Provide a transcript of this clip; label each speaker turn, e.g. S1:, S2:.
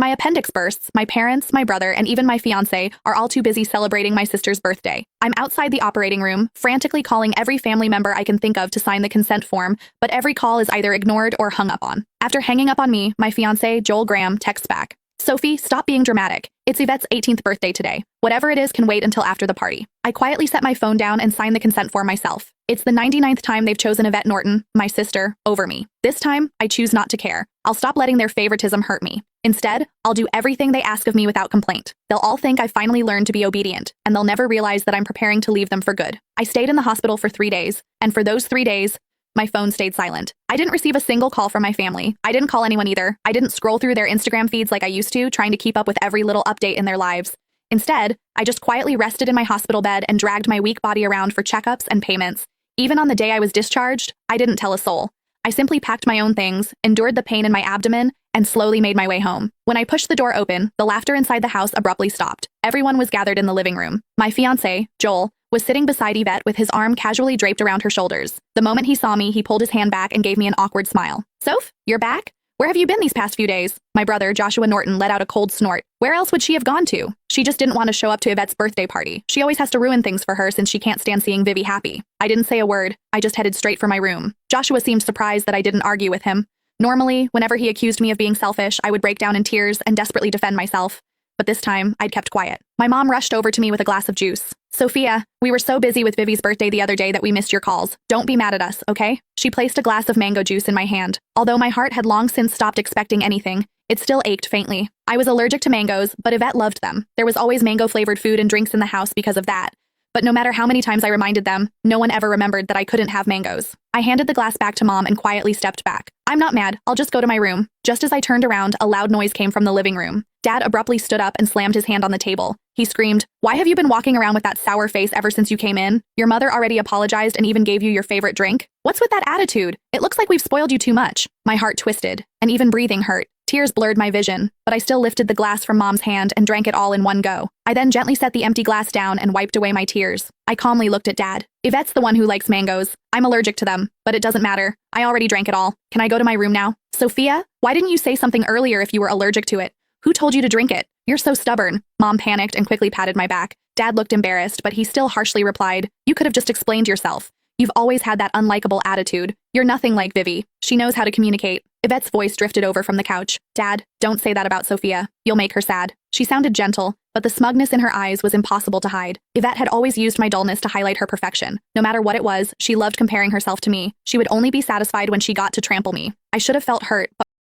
S1: my appendix bursts, my parents, my brother, and even my fiancé are all too busy celebrating my sister's birthday. I'm outside the operating room, frantically calling every family member I can think of to sign the consent form, but every call is either ignored or hung up on. After hanging up on me, my fiancé, Joel Graham, texts back. Sophie, stop being dramatic. It's Yvette's 18th birthday today. Whatever it is can wait until after the party. I quietly set my phone down and sign the consent form myself. It's the 99th time they've chosen Yvette Norton, my sister, over me. This time, I choose not to care. I'll stop letting their favoritism hurt me. Instead, I'll do everything they ask of me without complaint. They'll all think I finally learned to be obedient, and they'll never realize that I'm preparing to leave them for good. I stayed in the hospital for 3 days, and for those 3 days, my phone stayed silent. I didn't receive a single call from my family. I didn't call anyone either. I didn't scroll through their Instagram feeds like I used to, trying to keep up with every little update in their lives. Instead, I just quietly rested in my hospital bed and dragged my weak body around for checkups and payments. Even on the day I was discharged, I didn't tell a soul. I simply packed my own things, endured the pain in my abdomen, and slowly made my way home. When I pushed the door open, the laughter inside the house abruptly stopped. Everyone was gathered in the living room. My fiancé, Joel, was sitting beside Yvette with his arm casually draped around her shoulders. The moment he saw me, he pulled his hand back and gave me an awkward smile. Soph, you're back? Where have you been these past few days? My brother, Joshua Norton, let out a cold snort. Where else would she have gone to? She just didn't want to show up to Yvette's birthday party. She always has to ruin things for her since she can't stand seeing Vivi happy. I didn't say a word. I just headed straight for my room. Joshua seemed surprised that I didn't argue with him. Normally, whenever he accused me of being selfish, I would break down in tears and desperately defend myself. But this time, I'd kept quiet. My mom rushed over to me with a glass of juice. Sophia, we were so busy with Vivi's birthday the other day that we missed your calls. Don't be mad at us, okay? She placed a glass of mango juice in my hand. Although my heart had long since stopped expecting anything, it still ached faintly. I was allergic to mangoes, but Yvette loved them. There was always mango-flavored food and drinks in the house because of that. But no matter how many times I reminded them, no one ever remembered that I couldn't have mangoes. I handed the glass back to Mom and quietly stepped back. I'm not mad, I'll just go to my room. Just as I turned around, a loud noise came from the living room. Dad abruptly stood up and slammed his hand on the table. He screamed, "Why have you been walking around with that sour face ever since you came in? Your mother already apologized and even gave you your favorite drink. What's with that attitude? It looks like we've spoiled you too much." My heart twisted, and even breathing hurt. Tears blurred my vision, but I still lifted the glass from Mom's hand and drank it all in one go. I then gently set the empty glass down and wiped away my tears. I calmly looked at Dad. Yvette's the one who likes mangoes. I'm allergic to them, but it doesn't matter. I already drank it all. Can I go to my room now? Sophia, why didn't you say something earlier if you were allergic to it? Who told you to drink it? You're so stubborn. Mom panicked and quickly patted my back. Dad looked embarrassed, but he still harshly replied, "You could have just explained yourself. You've always had that unlikable attitude. You're nothing like Vivi. She knows how to communicate." Yvette's voice drifted over from the couch. "Dad, don't say that about Sophia. You'll make her sad." She sounded gentle, but the smugness in her eyes was impossible to hide. Yvette had always used my dullness to highlight her perfection. No matter what it was, she loved comparing herself to me. She would only be satisfied when she got to trample me. I should have felt hurt, but